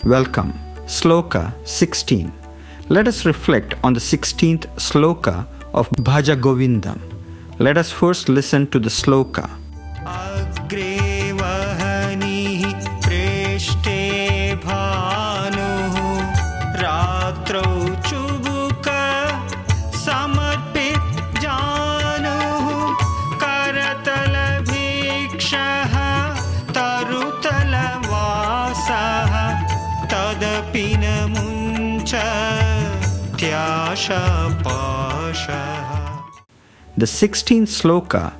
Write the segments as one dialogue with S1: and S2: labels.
S1: Welcome. Sloka 16. Let us reflect on the 16th Sloka of Bhaja Govindam. Let us first listen to the Sloka.
S2: Agre Vahanihi Prishte Bhaanuh Ratrau Chubuka Samarpit Januh Karatala Bhikshaha Tarutala Vasaha Tadapina Muncha Tyasha Pashaha. The 16th Sloka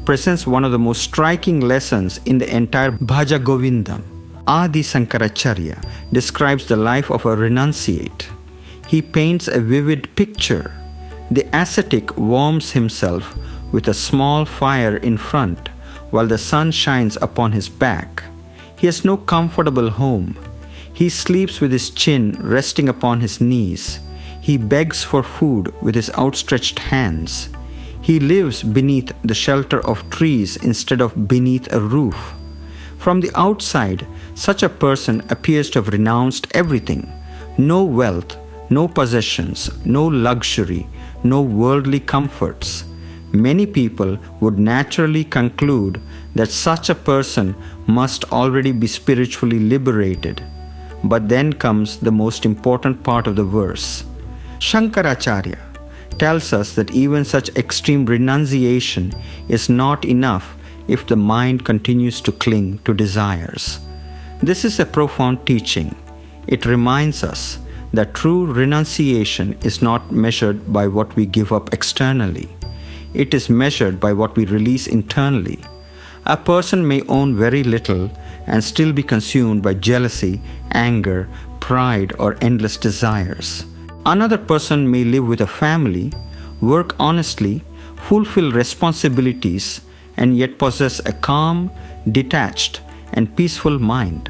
S2: presents one of the most striking lessons in the entire Bhaja Govindam. Adi Shankaracharya describes the life of a renunciate. He paints a vivid picture. The ascetic warms himself with a small fire in front while the sun shines upon his back. He has no comfortable home. He sleeps with his chin resting upon his knees. He begs for food with his outstretched hands. He lives beneath the shelter of trees instead of beneath a roof. From the outside, such a person appears to have renounced everything. No wealth, no possessions, no luxury, no worldly comforts. Many people would naturally conclude that such a person must already be spiritually liberated. But then comes the most important part of the verse. Shankaracharya tells us that even such extreme renunciation is not enough if the mind continues to cling to desires. This is a profound teaching. It reminds us that true renunciation is not measured by what we give up externally. It is measured by what we release internally. A person may own very little and still be consumed by jealousy, anger, pride, or endless desires. Another person may live with a family, work honestly, fulfill responsibilities, and yet possess a calm, detached, and peaceful mind.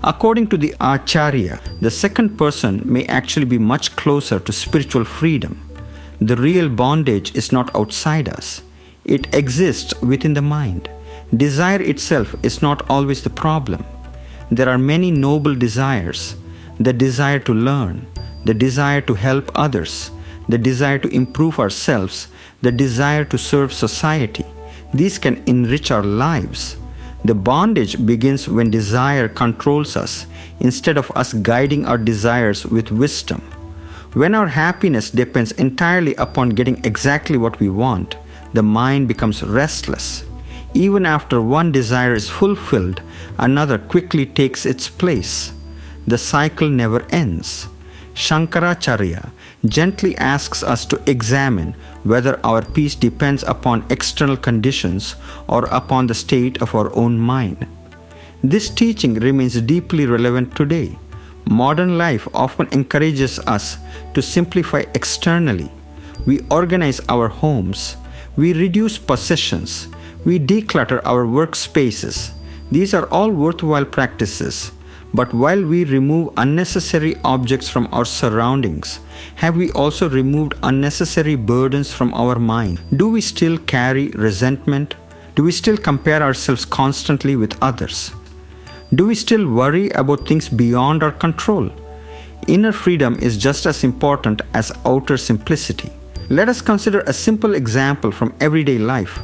S2: According to the Acharya, the second person may actually be much closer to spiritual freedom. The real bondage is not outside us. It exists within the mind. Desire itself is not always the problem. There are many noble desires: the desire to learn, the desire to help others, the desire to improve ourselves, the desire to serve society. These can enrich our lives. The bondage begins when desire controls us instead of us guiding our desires with wisdom. When our happiness depends entirely upon getting exactly what we want, the mind becomes restless. Even after one desire is fulfilled, another quickly takes its place. The cycle never ends. Shankaracharya gently asks us to examine whether our peace depends upon external conditions or upon the state of our own mind. This teaching remains deeply relevant today. Modern life often encourages us to simplify externally. We organize our homes, we reduce possessions, we declutter our workspaces. These are all worthwhile practices. But while we remove unnecessary objects from our surroundings, have we also removed unnecessary burdens from our mind? Do we still carry resentment? Do we still compare ourselves constantly with others? Do we still worry about things beyond our control? Inner freedom is just as important as outer simplicity. Let us consider a simple example from everyday life.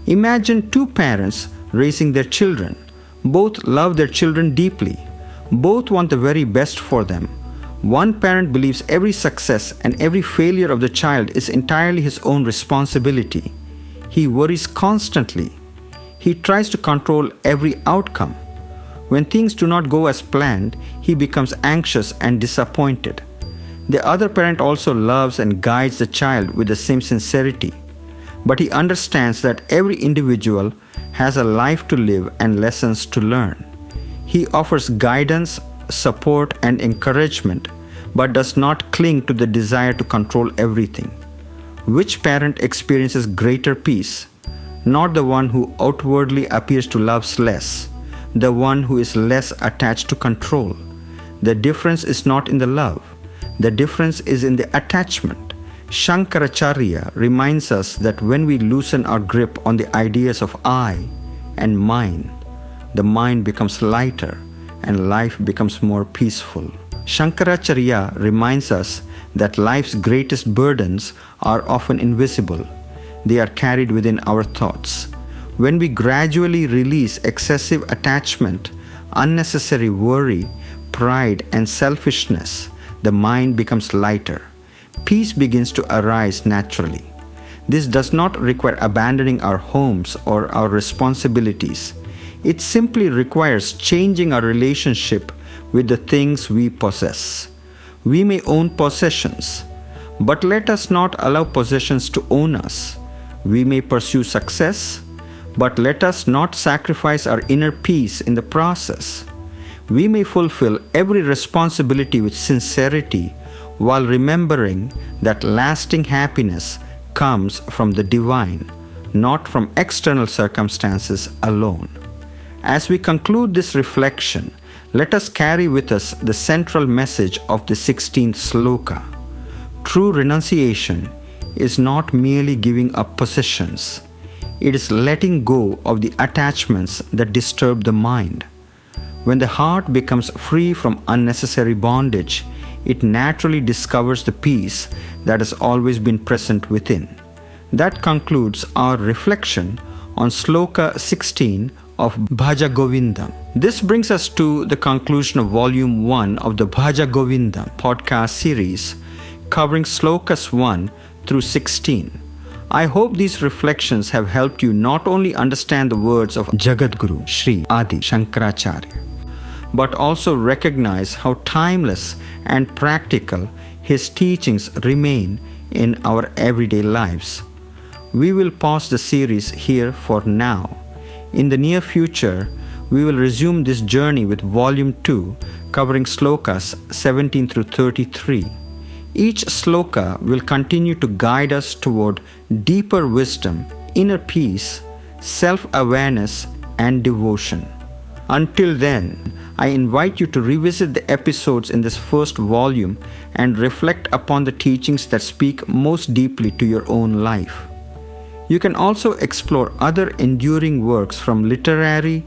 S2: Imagine two parents raising their children. Both love their children deeply. Both want the very best for them. One parent believes every success and every failure of the child is entirely his own responsibility. He worries constantly. He tries to control every outcome. When things do not go as planned, he becomes anxious and disappointed. The other parent also loves and guides the child with the same sincerity. But he understands that every individual has a life to live and lessons to learn. He offers guidance, support, and encouragement, but does not cling to the desire to control everything. Which parent experiences greater peace? Not the one who outwardly appears to love less, the one who is less attached to control. The difference is not in the love. The difference is in the attachment. Shankaracharya reminds us that when we loosen our grip on the ideas of I and mine, the mind becomes lighter and life becomes more peaceful. Shankaracharya reminds us that life's greatest burdens are often invisible. They are carried within our thoughts. When we gradually release excessive attachment, unnecessary worry, pride, and selfishness, the mind becomes lighter. Peace begins to arise naturally. This does not require abandoning our homes or our responsibilities. It simply requires changing our relationship with the things we possess. We may own possessions, but let us not allow possessions to own us. We may pursue success, but let us not sacrifice our inner peace in the process. We may fulfill every responsibility with sincerity while remembering that lasting happiness comes from the divine, not from external circumstances alone. As we conclude this reflection, let us carry with us the central message of the 16th Sloka. True renunciation is not merely giving up possessions. It is letting go of the attachments that disturb the mind. When the heart becomes free from unnecessary bondage, it naturally discovers the peace that has always been present within. That concludes our reflection on Sloka 16 of Bhaja Govindam. This brings us to the conclusion of Volume 1 of the Bhaja Govindam podcast series, covering Slokas 1 through 16. I hope these reflections have helped you not only understand the words of Jagadguru Sri Adi Shankaracharya, but also recognize how timeless and practical his teachings remain in our everyday lives. We will pause the series here for now. In the near future, we will resume this journey with Volume 2, covering Slokas 17 through 33. Each sloka will continue to guide us toward deeper wisdom, inner peace, self-awareness, and devotion. Until then, I invite you to revisit the episodes in this first volume and reflect upon the teachings that speak most deeply to your own life. You can also explore other enduring works from literary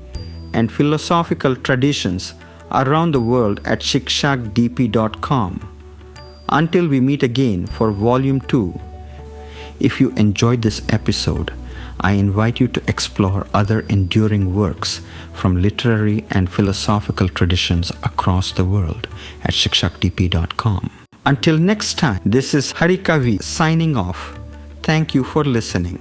S2: and philosophical traditions around the world at shikshakdp.com. Until we meet again for Volume 2, if you enjoyed this episode, I invite you to explore other enduring works from literary and philosophical traditions across the world at shikshakdp.com. Until next time, this is Hari Kavi signing off. Thank you for listening.